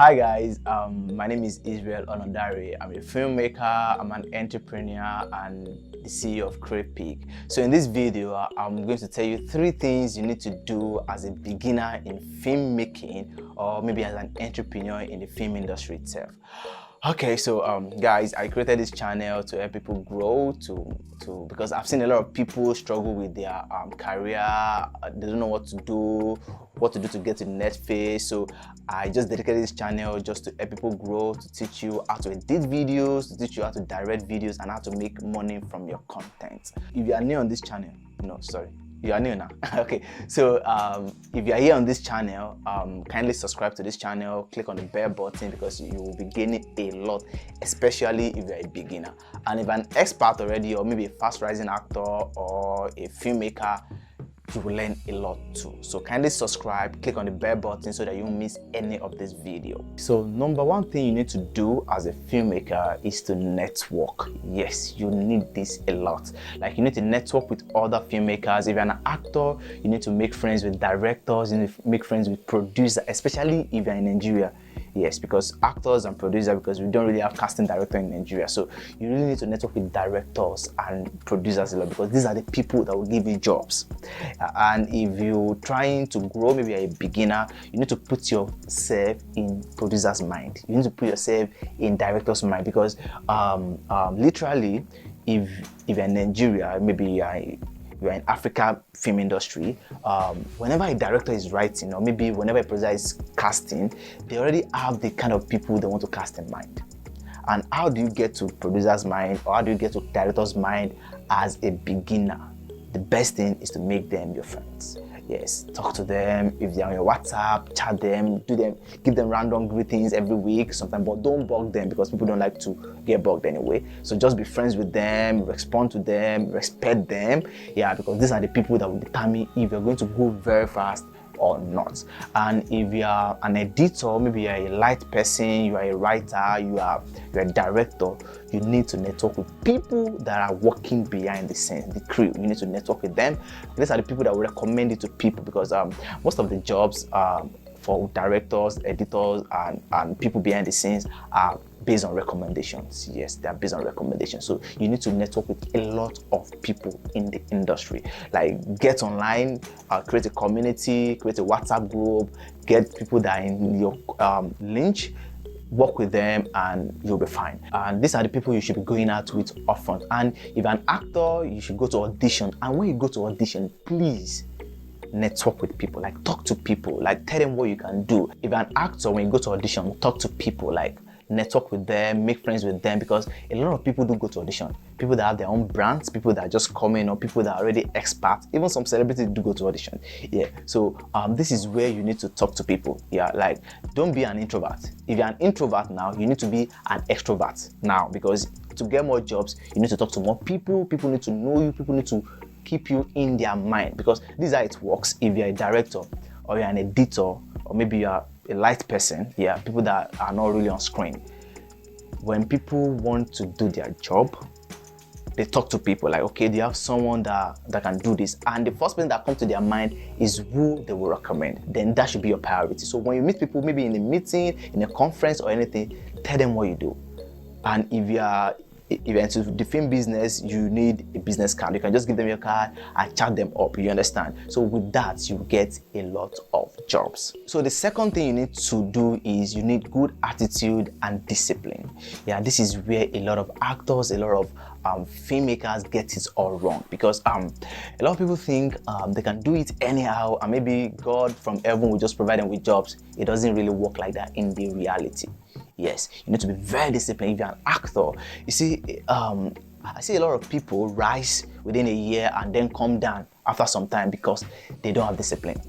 Hi guys, my name is Israel Onodari. I'm a filmmaker, I'm an entrepreneur and the CEO of CreatePeak. So in this video, I'm going to tell you 3 things you need to do as a beginner in filmmaking or maybe as an entrepreneur in the film industry itself. Okay, so guys, I created this channel to help people grow because I've seen a lot of people struggle with their career. They don't know what to do to get to the next phase. So I just dedicated this channel just to help people grow, to teach you how to edit videos, to teach you how to direct videos and how to make money from your content. If you are new on this channel, you are new now. Okay, so if you are here on this channel, kindly subscribe to this channel, click on the bell button because you will be gaining a lot, especially if you're a beginner. And if you're an expert already, or maybe a fast rising actor or a filmmaker, you will learn a lot too. So kindly subscribe, click on the bell button so that you won't miss any of this video. So number 1 thing you need to do as a filmmaker is to network. Yes, you need this a lot. Like, you need to network with other filmmakers. If you're an actor, you need to make friends with directors, you need to make friends with producers, especially if you're in Nigeria. Yes, because actors and producers, because we don't really have casting director in Nigeria. So you really need to network with directors and producers a lot, because these are the people that will give you jobs. And if you're trying to grow, maybe you're a beginner, you need to put yourself in producer's mind. You need to put yourself in director's mind, because literally, if you're in Nigeria, maybe you're in Africa film industry, whenever a director is writing, or maybe whenever a producer is casting, they already have the kind of people they want to cast in mind. And how do you get to producer's mind, or how do you get to director's mind as a beginner? The best thing is to make them your friends. Yes, talk to them. If they're on your WhatsApp, chat them, give them random greetings every week sometimes, but don't bug them, because people don't like to get bugged anyway. So just be friends with them, respond to them, respect them. Yeah, because these are the people that will determine if you're going to go very fast or not. And if you are an editor, maybe you're a light person, you are a writer, you're a director, you need to network with people that are working behind the scenes, the crew. You need to network with them. These are the people that will recommend it to people, because most of the jobs for directors, editors, and people behind the scenes are based on recommendations. Yes, they are based on recommendations. So you need to network with a lot of people in the industry. Like, get online, create a community, create a WhatsApp group, get people that are in your lynch, work with them, and you'll be fine. And these are the people you should be going out with upfront. And if you're an actor, you should go to audition. And when you go to audition, please network with people. Like, talk to people, like, tell them what you can do. If you're an actor, when you go to audition, talk to people, like, network with them, make friends with them, because a lot of people do go to audition. People that have their own brands, people that are just coming, or people that are already experts. Even some celebrities do go to audition. Yeah, so this is where you need to talk to people. Yeah, like, don't be an introvert. If you're an introvert now, you need to be an extrovert now, because to get more jobs, you need to talk to more people. People need to know you. People need to keep you in their mind, because this is how it works. If you're a director, or you're an editor, or maybe you're a light person, yeah, people that are not really on screen, when people want to do their job, they talk to people like, okay, they have someone that can do this, and the first person that comes to their mind is who they will recommend. Then that should be your priority. So when you meet people, maybe in a meeting, in a conference or anything, tell them what you do. And if you're into the film business, you need a business card. You can just give them your card and chat them up, you understand? So with that, you get a lot of jobs. So the second thing you need to do is you need good attitude and discipline. Yeah, this is where a lot of actors, a lot of filmmakers get it all wrong, because a lot of people think they can do it anyhow, and maybe God from heaven will just provide them with jobs. It doesn't really work like that in the reality. Yes, you need to be very disciplined. If you're an actor, you see, I see a lot of people rise within a year and then come down after some time because they don't have discipline.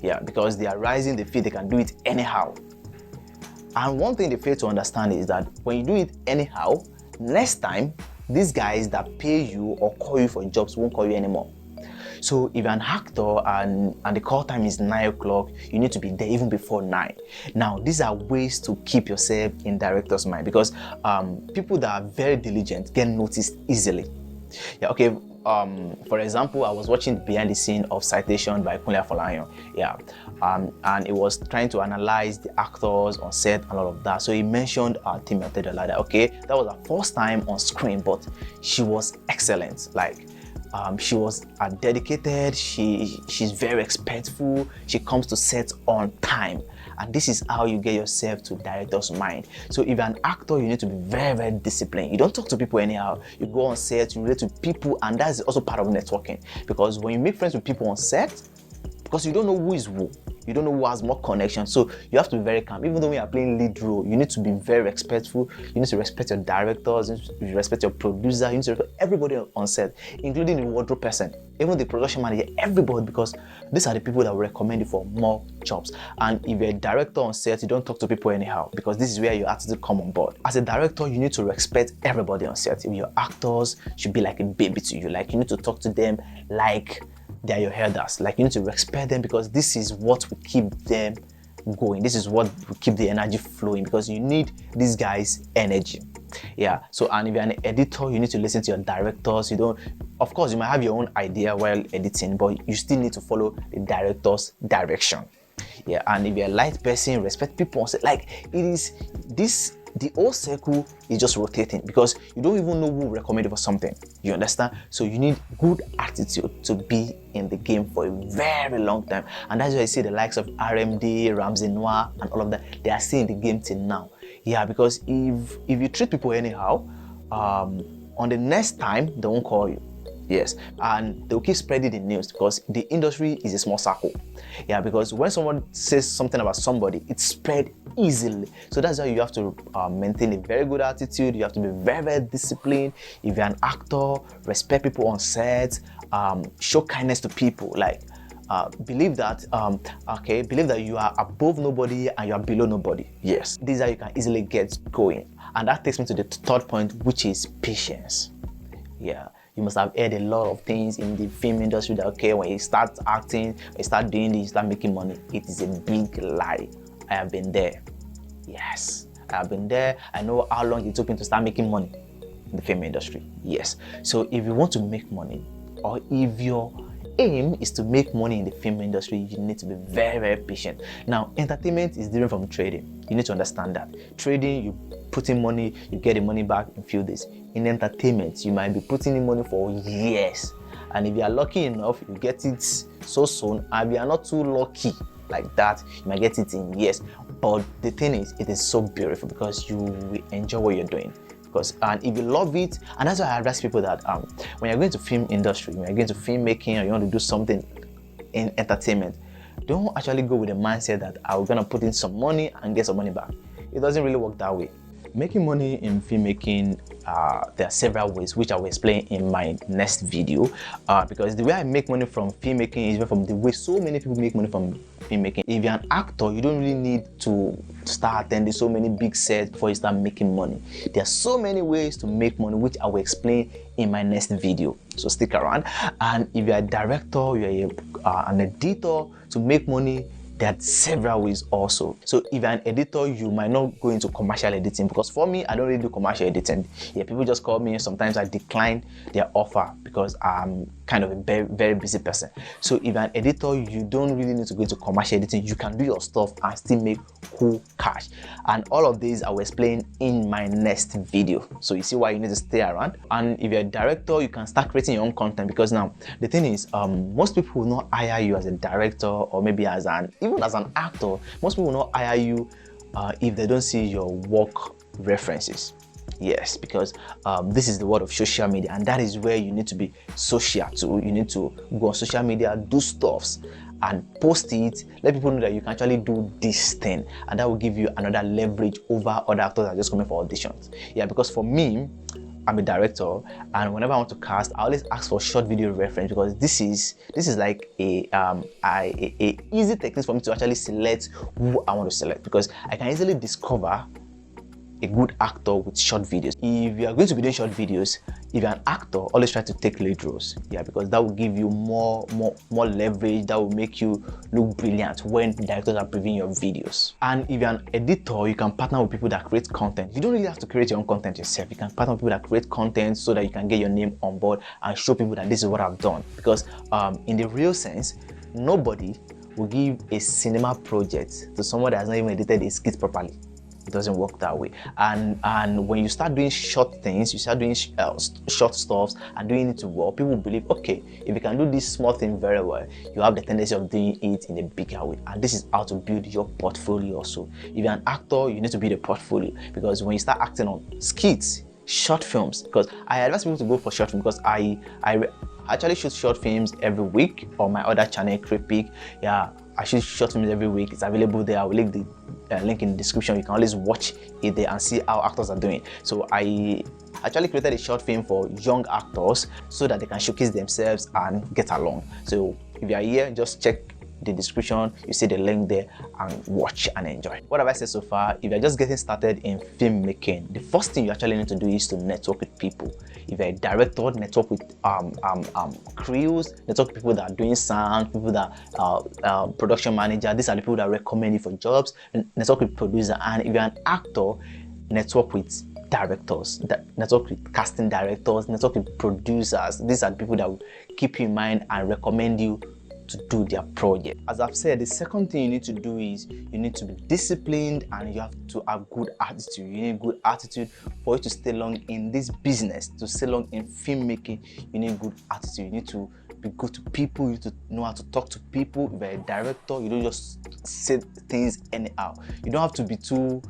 Yeah, because they are rising, they feel they can do it anyhow. And one thing they fail to understand is that when you do it anyhow, next time, these guys that pay you or call you for jobs won't call you anymore. So if you're an actor and the call time is 9 o'clock, you need to be there even before 9. Now, these are ways to keep yourself in director's mind, because people that are very diligent get noticed easily. Yeah, okay. for example, I was watching behind the scene of Citation by Kunle Afolayan, and it was trying to analyze the actors on set and all of that. So he mentioned Timi Otedola. Okay, that was her first time on screen, but she was excellent. Like, she was dedicated. She's very respectful. She comes to set on time. And this is how you get yourself to director's mind. So if you're an actor, you need to be very, very disciplined. You don't talk to people anyhow. You go on set, you relate to people, and that's also part of networking. Because when you make friends with people on set, because you don't know who is who, you don't know who has more connection, so you have to be very calm. Even though when you're playing lead role, you need to be very respectful. You need to respect your directors, you need to respect your producer, you need to respect everybody on set, including the wardrobe person, even the production manager, everybody, because these are the people that will recommend you for more jobs. And if you're a director on set, you don't talk to people anyhow, because this is where your attitude come on board. As a director, you need to respect everybody on set. If your actors should be like a baby to you, like you need to talk to them like they're your elders. Like, you need to respect them, because this is what will keep them going. This is what will keep the energy flowing, because you need these guys' energy. Yeah. So, and if you're an editor, you need to listen to your directors. Of course, you might have your own idea while editing, but you still need to follow the director's direction. Yeah. And if you're a light person, respect people. Like, it is this. The whole circle is just rotating, because you don't even know who recommended for something. You understand? So you need good attitude to be in the game for a very long time. And that's why you see the likes of RMD, Ramsey Noah, and all of that. They are still in the game till now. Yeah, because if you treat people anyhow, on the next time they won't call you. Yes, and they'll keep spreading the news, because the industry is a small circle. Yeah, because when someone says something about somebody, it's spread easily. So that's why you have to maintain a very good attitude. You have to be very, very disciplined. If you're an actor, respect people on set, show kindness to people. Like, believe that you are above nobody and you are below nobody. Yes, this is how you can easily get going. And that takes me to the third point, which is patience. Yeah. You must have heard a lot of things in the film industry that, okay, when you start acting, when you start doing this, you start making money. It is a big lie. I have been there. Yes, I have been there. I know how long it took me to start making money in the film industry. Yes. So if you want to make money, or if your aim is to make money in the film industry, you need to be very, very patient. Now, entertainment is different from trading. You need to understand that. Trading, you put in money, you get the money back in a few days. In entertainment, you might be putting in money for years. And if you are lucky enough, you get it so soon. And if you are not too lucky like that, you might get it in years. But the thing is, it is so beautiful, because you will enjoy what you're doing. And if you love it, and that's why I advise people that when you're going to film industry, when you're going to filmmaking, or you want to do something in entertainment, don't actually go with the mindset that I'm gonna put in some money and get some money back. It doesn't really work that way. Making money in filmmaking, there are several ways, which I will explain in my next video, because the way I make money from filmmaking is from the way so many people make money from filmmaking. If you're an actor, you don't really need to start attending so many big sets before you start making money. There are so many ways to make money, which I will explain in my next video, so stick around. And if you're a director, you're an editor, to make money, there are several ways also. So if you're an editor, you might not go into commercial editing, because for me, I don't really do commercial editing. Yeah, people just call me. Sometimes I decline their offer because I'm kind of a very, very busy person. So if you're an editor, you don't really need to go into commercial editing. You can do your stuff and still make cool cash. And all of these I will explain in my next video. So you see why you need to stay around. And if you're a director, you can start creating your own content, because now the thing is, most people will not hire you as a director, or maybe even as an actor. Most people will not hire you if they don't see your work references. Yes, because this is the world of social media, and that is where you need to be social too. You need to go on social media, do stuffs, and post it. Let people know that you can actually do this thing, and that will give you another leverage over other actors that are just coming for auditions. Yeah, because for me, I'm a director, and whenever I want to cast, I always ask for short video reference, because this is like a easy technique for me to actually select who I want to select, because I can easily discover a good actor with short videos. If you are going to be doing short videos, if you're an actor, always try to take lead roles. Yeah, because that will give you more leverage. That will make you look brilliant when directors are previewing your videos. And if you're an editor, you can partner with people that create content. You don't really have to create your own content yourself. You can partner with people that create content so that you can get your name on board and show people that this is what I've done. Because in the real sense, nobody will give a cinema project to someone that has not even edited a skit properly. It doesn't work that way. And when you start doing short things, you start doing short stuffs and doing it well, people believe, okay, if you can do this small thing very well, you have the tendency of doing it in a bigger way. And this is how to build your portfolio also. If you're an actor, you need to build a portfolio, because when you start acting on skits, short films, because I advise people to go for short films, because I actually shoot short films every week on my other channel, Creepig. Yeah, I shoot short films every week. It's available there. I will link the link in the description. You can always watch it there and see how actors are doing. So I actually created a short film for young actors so that they can showcase themselves and get along. So if you are here, just check the description, you see the link there, and watch and enjoy. What have I said so far? If you're just getting started in filmmaking, the first thing you actually need to do is to network with people. If you're a director, network with crews, network with people that are doing sound, people that production manager. These are the people that recommend you for jobs. Network with producer. And if you're an actor, network with directors, network with casting directors, network with producers. These are the people that will keep you in mind and recommend you to do their project. As I've said, the second thing you need to do is you need to be disciplined, and you have to have good attitude. You need good attitude for you to stay long in this business, to stay long in filmmaking. You need good attitude. You need to be good to people. You need to know how to talk to people. If you're a director, you don't just say things anyhow. You don't have to be too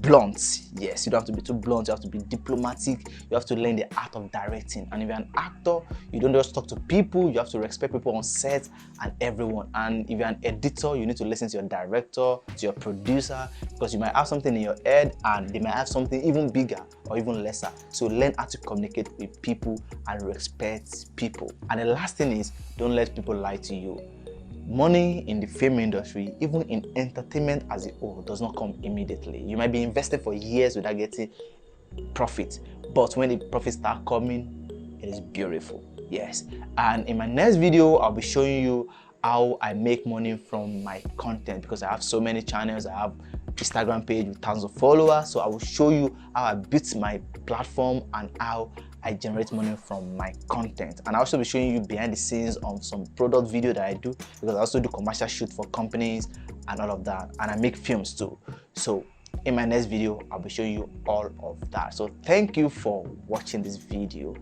blunt. Yes, you don't have to be too blunt. You have to be diplomatic. You have to learn the art of directing. And if you're an actor, you don't just talk to people. You have to respect people on set and everyone. And if you're an editor, you need to listen to your director, to your producer, because you might have something in your head and they might have something even bigger or even lesser. So learn how to communicate with people and respect people. And the last thing is, don't let people lie to you. Money in the film industry, even in entertainment as a whole, does not come immediately. You might be investing for years without getting profit, but when the profits start coming, it is beautiful. Yes. And in my next video, I'll be showing you how I make money from my content, because I have so many channels. I have Instagram page with tons of followers, so I will show you how I built my platform and how I generate money from my content. And I'll also be showing you behind the scenes on some product video that I do, because I also do commercial shoot for companies and all of that, and I make films too. So in my next video, I'll be showing you all of that. So thank you for watching this video.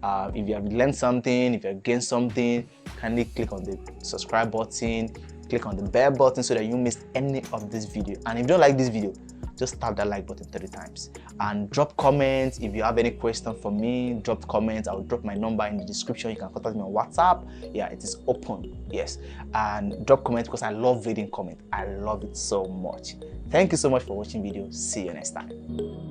If you have learned something, if you have gained something, kindly click on the subscribe button, click on the bell button so that you miss any of this video. And if you don't like this video, just tap that like button 30 times and drop comments. If you have any question for me, drop comments. I'll drop my number in the description. You can contact me on WhatsApp. Yeah, it is open. Yes, and drop comments, because I love reading comments. I love it so much. Thank you so much for watching video. See you next time.